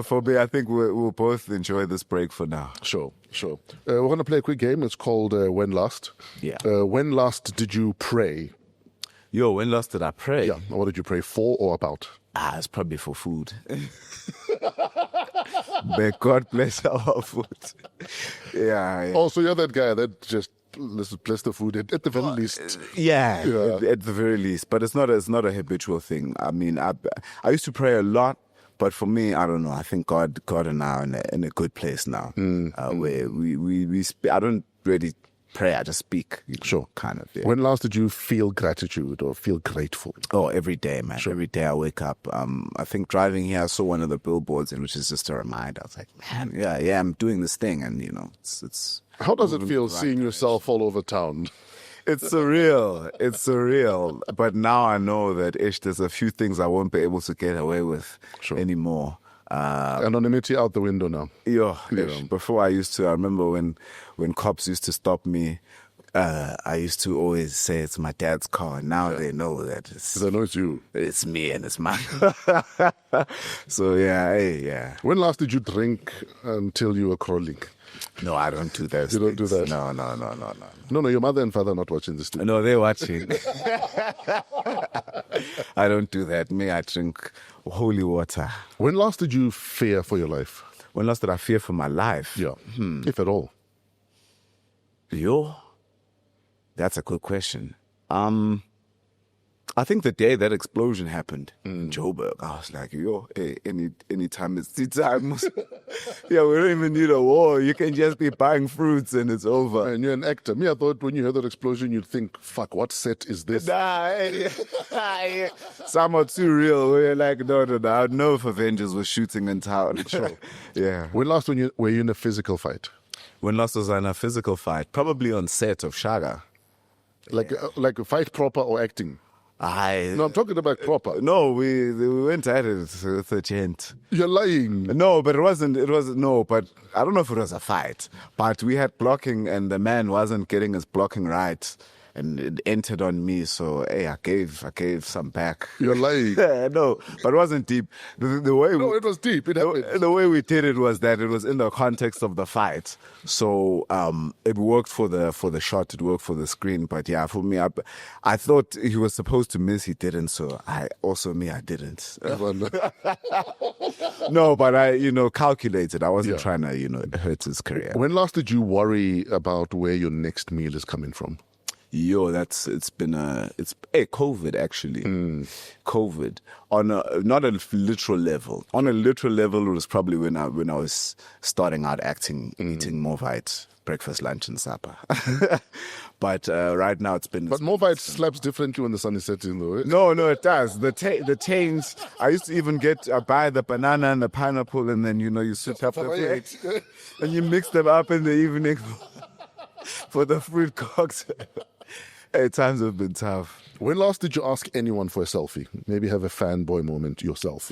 for me, I think we'll both enjoy this break for now. Sure. We're going to play a quick game. It's called When Last. Yeah. When last did you pray? Yo, when last did I pray? Yeah. What did you pray for or about? It's probably for food. May God bless our food. Yeah. Oh, so you're that guy that just let's bless the food at the very least. Yeah, at the very least. But it's not a habitual thing. I mean, I used to pray a lot, but for me, I don't know. I think God and I are in a good place now, where we I don't really pray. I just speak. Sure, kind of. Yeah. When last did you feel gratitude or feel grateful? Oh, every day, man. Sure. Every day I wake up. I think driving here, I saw one of the billboards, and which is just a reminder. I was like, man, yeah, I'm doing this thing, and it's. How does it feel seeing yourself all over town? It's surreal. But now I know that there's a few things I won't be able to get away with anymore. Anonymity out the window now. Before I remember when cops used to stop me, I used to always say it's my dad's car. And now they know that it's you. It's me and it's mine. So yeah. When last did you drink until you were crawling? No, I don't do that. You don't do that? No. No, your mother and father are not watching this too. No, they're watching. I don't do that. Me, I drink holy water. When last did you fear for your life? When last did I fear for my life? Yeah, if at all. That's a good question. I think the day that explosion happened in Joburg, I was like, any time is the time. We don't even need a war. You can just be buying fruits and it's over. And you're an actor. Me, I thought when you heard that explosion, you'd think, fuck, what set is this? Some are too real. We're like, no. I know if Avengers was shooting in town. Sure. Yeah. When last were you in a physical fight? When last was I in a physical fight? Probably on set of Shaka. Like a fight proper or acting? No, I'm talking about proper. No, we went at it with a gent. You're lying. No, but it wasn't. But I don't know if it was a fight. But we had blocking, and the man wasn't getting his blocking right, and it entered on me. So I gave some back. You're lying. No, but it wasn't deep. The way it was deep. It happened. The way we did it was that it was in the context of the fight. So it worked for the shot. It worked for the screen. But yeah, for me, I thought he was supposed to miss. He didn't. So I didn't. No, but I calculated. I wasn't trying to hurt his career. When last did you worry about where your next meal is coming from? It's COVID actually. COVID on not a literal level. On a literal level, it was probably when I was starting out acting, eating Movite, breakfast, lunch, and supper. But right now it's been. But Movite slaps differently when the sun is setting, though. No, it does. The tains. I used to even buy the banana and the pineapple, and then you switch up the plate, and you mix them up in the evening for the fruit cocktail. Hey, times have been tough. When last did you ask anyone for a selfie? Maybe have a fanboy moment yourself.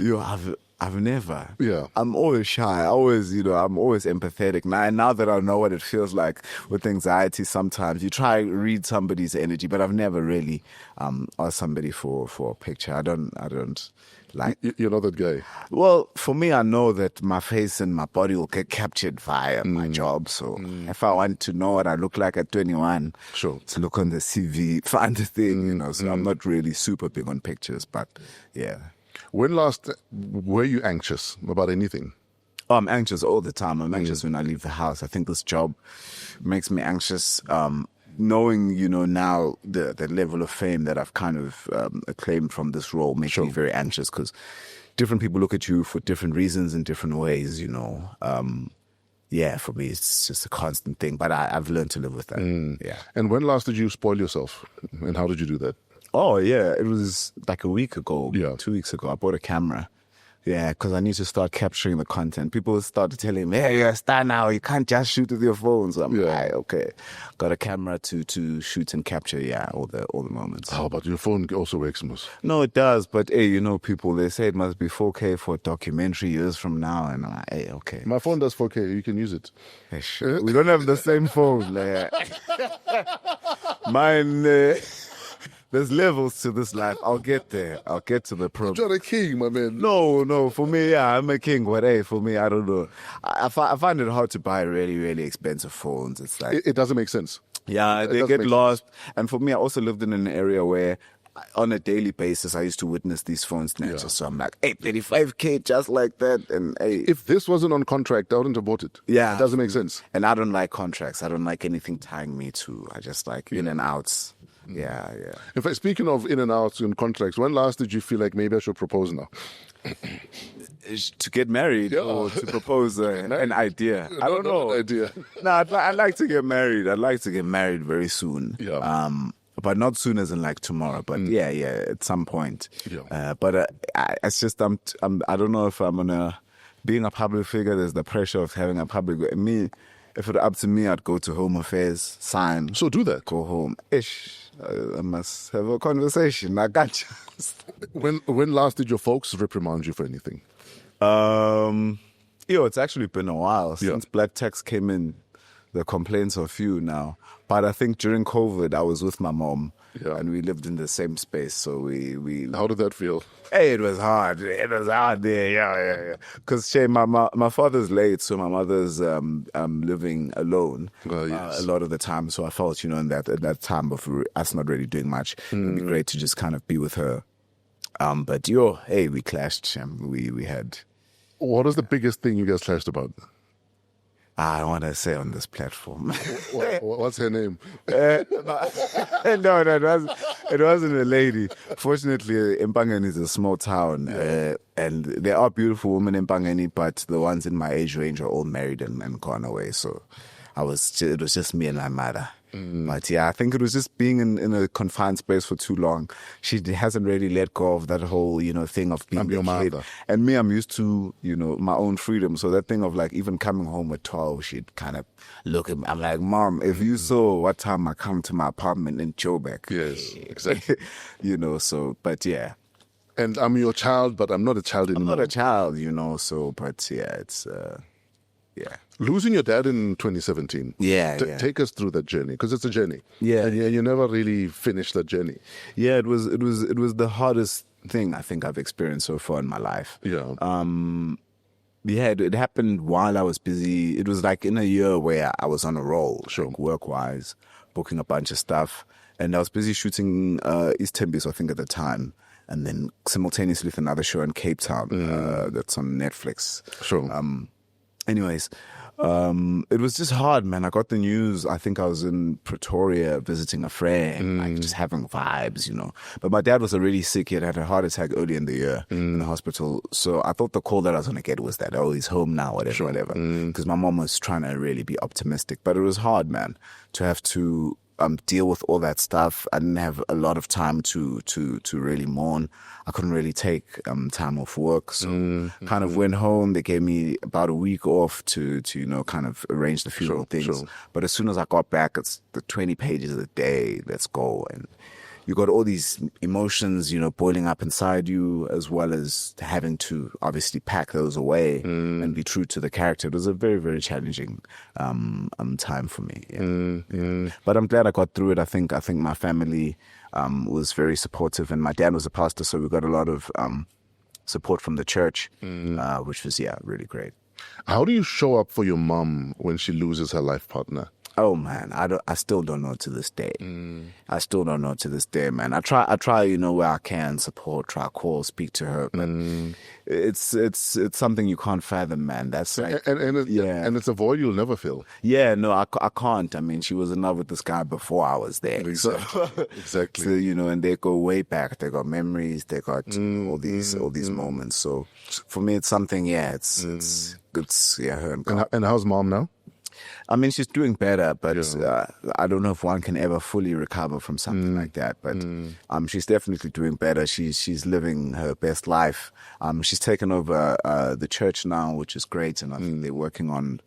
I've never. Yeah. I'm always shy. I'm always empathetic. Now that I know what it feels like with anxiety, sometimes you try to read somebody's energy, but I've never really asked somebody for a picture. I don't like. You're not that guy. Well, for me, I know that my face and my body will get captured via my job. So if I want to know what I look like at 21, sure, to look on the CV, find the thing, So I'm not really super big on pictures, but yeah. When last were you anxious about anything? Oh, I'm anxious all the time. I'm anxious when I leave the house. I think this job makes me anxious. Knowing, now the level of fame that I've kind of acclaimed from this role makes me very anxious because different people look at you for different reasons in different ways, for me, it's just a constant thing. But I've learned to live with that. Yeah. And when last did you spoil yourself? And how did you do that? Oh, yeah. It was like a week ago, 2 weeks ago. I bought a camera. Yeah, because I need to start capturing the content. People started telling me, hey, you're a star now. You can't just shoot with your phone. So I'm like, okay. Got a camera to shoot and capture, all the moments. How about your phone also works, Mus? No, it does. But, hey, people, they say it must be 4K for a documentary years from now. And I'm like, hey, okay. My phone does 4K. You can use it. Hey, sure. We don't have the same phone. Mine... There's levels to this life. I'll get there. I'll get to the pro. You're not a king, my man. No. For me, I'm a king. But hey, for me, I don't know. I find it hard to buy really, really expensive phones. It's like it doesn't make sense. Yeah, they get lost. And for me, I also lived in an area where on a daily basis, I used to witness these phone snatches. Yeah. So I'm like, hey, 35K just like that. And hey, if this wasn't on contract, I wouldn't have bought it. Yeah. It doesn't make sense. And I don't like contracts. I don't like anything tying me to. I just like in and outs. Yeah. In fact, speaking of in and outs and contracts, when last did you feel like maybe I should propose now? To get married or to propose an idea? I don't know. An idea. No, I'd like to get married. I'd like to get married very soon. Yeah. But not soon as in like tomorrow. But yeah, at some point. Yeah. But it's just I don't know if I'm gonna being a public figure. There's the pressure of having a public. Me, if it were up to me, I'd go to Home Affairs, sign. So do that. Go home. I must have a conversation. I got just. When last did your folks reprimand you for anything? It's actually been a while since Black Tax came in. The complaints are few now, but I think during COVID I was with my mom, and we lived in the same space. So we. How did that feel? Hey, it was hard. It was hard there. Yeah. Because my father's late, so my mother's living alone a lot of the time. So I felt, in that time of us not really doing much, it'd be great to just kind of be with her. But we clashed. We had. What is the biggest thing you guys clashed about? I don't want to say on this platform. What's her name? No, it wasn't a lady. Fortunately, Mpangeni is a small town, and there are beautiful women in Mpangeni, but the ones in my age range are all married and gone away. So it was just me and my mother. But yeah, I think it was just being in a confined space for too long. She hasn't really let go of that whole, thing of being your mother. And me, I'm used to, my own freedom. So that thing of like even coming home at 12, she'd kind of look at me. I'm like, Mom, if you saw what time I come to my apartment in Joburg. Yes, exactly. But yeah. And I'm your child, but I'm not a child anymore. I'm not a child, but yeah, it's... Yeah. Losing your dad in 2017. Yeah. Take us through that journey, because it's a journey. Yeah. And you never really finished that journey. Yeah, it was the hardest thing I think I've experienced so far in my life. Yeah. It happened while I was busy. It was like in a year where I was on a roll, like work-wise, booking a bunch of stuff. And I was busy shooting East Tembiso, I think, at the time. And then simultaneously with another show in Cape Town that's on Netflix. Sure. Anyways, it was just hard, man. I got the news. I think I was in Pretoria visiting a friend, like just having vibes, But my dad was already sick. He had had a heart attack early in the year in the hospital. So I thought the call that I was going to get was that, he's home now, whatever. Because my mom was trying to really be optimistic. But it was hard, man, to have to deal with all that stuff. I didn't have a lot of time to really mourn. I couldn't really take time off work, so kind of went home. They gave me about a week off to kind of arrange the funeral things. Sure. But as soon as I got back, it's the 20 pages a day. Let's go. And you got all these emotions, boiling up inside you, as well as having to obviously pack those away and be true to the character. It was a very, very challenging time for me. Yeah. But I'm glad I got through it. I think my family was very supportive, and my dad was a pastor, so we got a lot of support from the church, which was really great. How do you show up for your mom when she loses her life partner? Oh man, I still don't know to this day. I still don't know to this day, man. I try, where I can support, try call, speak to her, but it's something you can't fathom, man. That's like, and it's a void you'll never fill. Yeah, no, I can't. I mean, she was in love with this guy before I was there. Exactly. So, and they go way back. They got memories. They got all these moments. So for me, it's something. Yeah, it's her. And how's mom now? I mean, she's doing better, but I don't know if one can ever fully recover from something like that. But she's definitely doing better. She's living her best life. She's taken over the church now, which is great, and I think they're working on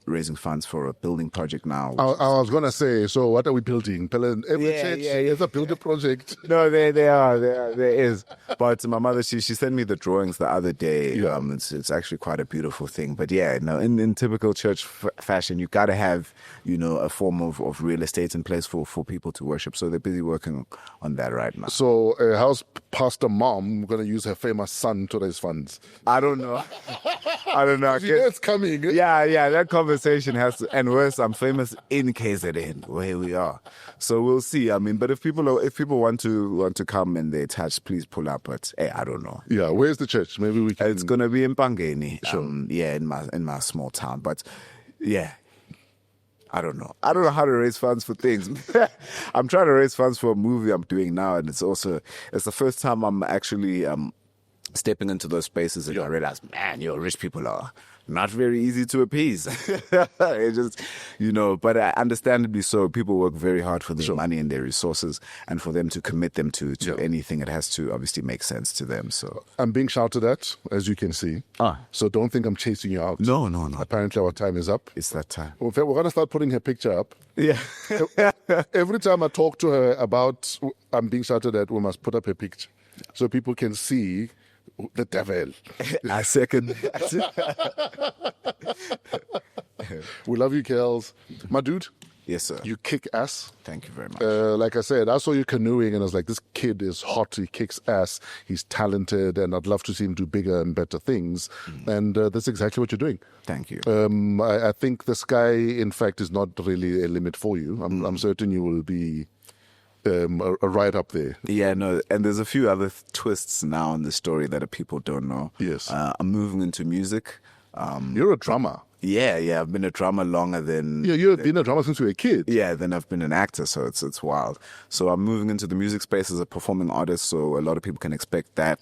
raising funds for a building project now. I was going to say, so what are we building? Every church is a builder project. No, there is. But my mother, she sent me the drawings the other day. It's actually quite a beautiful thing. But in typical church fashion, you got to have, a form of real estate in place for people to worship. So they're busy working on that right now. So how's Pastor Mom going to use her famous son to raise funds? I don't know. It's coming. Yeah, that conversation has to, and worse, I'm famous in KZN, where we are. So we'll see. I mean, but if people want to come and they touch, please pull up. But hey, I don't know. Yeah, where's the church? Maybe we can. It's gonna be in Pangeni. Sure. In my small town. But yeah, I don't know. I don't know how to raise funds for things. I'm trying to raise funds for a movie I'm doing now, and it's the first time I'm actually stepping into those spaces, and I realize, man, rich people are not very easy to appease. It just, but understandably so, people work very hard for their money and their resources, and for them to commit them to anything, it has to obviously make sense to them. So I'm being shouted at, as you can see. So don't think I'm chasing you out. No. Apparently our time is up. It's that time. We're going to start putting her picture up. Yeah. Every time I talk to her about I'm being shouted at, we must put up her picture so people can see the devil. I second. We love you, Kels. My dude. Yes, sir. You kick ass. Thank you very much. Like I said, I saw you canoeing and I was like, this kid is hot. He kicks ass. He's talented and I'd love to see him do bigger and better things. And that's exactly what you're doing. Thank you. I think the sky, in fact, is not really a limit for you. I'm certain you will be right up there. Yeah, no, and there's a few other twists now in the story that people don't know. Yes. I'm moving into music. You're a drummer. Yeah, I've been a drummer longer than... Yeah, you've been a drummer since you were a kid. Yeah, then I've been an actor, so it's wild. So I'm moving into the music space as a performing artist, so a lot of people can expect that.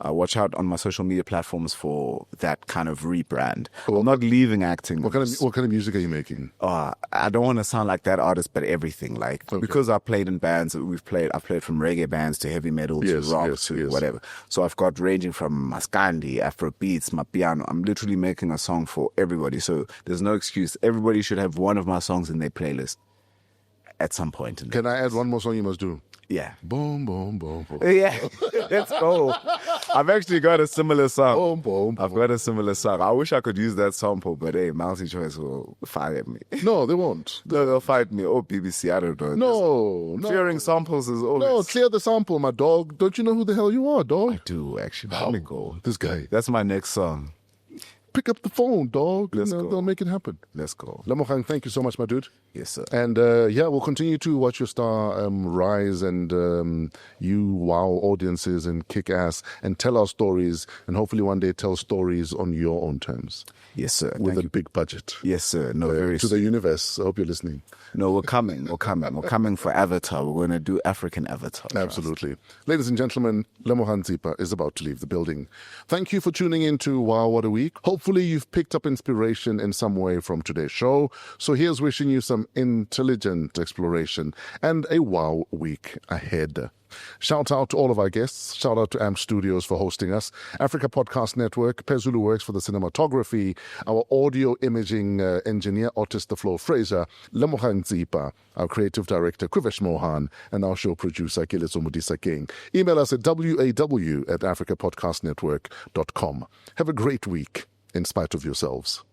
Watch out on my social media platforms for that kind of rebrand. Well, not leaving acting. What kind of music are you making? I don't want to sound like that artist, but everything. Because I played in bands, I've played from reggae bands to heavy metal to rock to whatever. So I've got ranging from Maskandi, Afro beats, my piano. I'm literally making a song for everybody. So there's no excuse. Everybody should have one of my songs in their playlist at some point. Can I add one more song you must do? Yeah. Boom, boom, boom, boom. Yeah, let's go. I've actually got a similar song. Boom, boom, boom. I've got a similar song. I wish I could use that sample, but hey, Multi-Choice will fire me. No, they won't. No, they'll fight me. Or BBC, I don't know. No. Clearing samples is always... No, clear the sample, my dog. Don't you know who the hell you are, dog? I do, actually. Let me go. This guy. That's my next song. Pick up the phone, dog. Let's go. They'll make it happen. Let's go. Lemogang, thank you so much, my dude. Yes, sir. And we'll continue to watch your star rise and you wow audiences and kick ass and tell our stories and hopefully one day tell stories on your own terms. Yes, sir. With a big budget. Yes, sir. No, very to the universe. I hope you're listening. No, we're coming. We're coming for Avatar. We're going to do African Avatar. Absolutely. Ladies and gentlemen, Lemogang Tsipa is about to leave the building. Thank you for tuning in to Wow What a Week. Hopefully you've picked up inspiration in some way from today's show. So here's wishing you some intelligent exploration and a wow week ahead. Shout out to all of our guests. Shout out to AMP Studios for hosting us. Africa Podcast Network. Pezulu Works for the cinematography. Our audio imaging engineer, Otis the Flow Fraser. Lemogang Tsipa. Our creative director, Krivesh Mohan. And our show producer, Keleso Mudisa King. Email us at waw@africapodcastnetwork.com. Have a great week in spite of yourselves.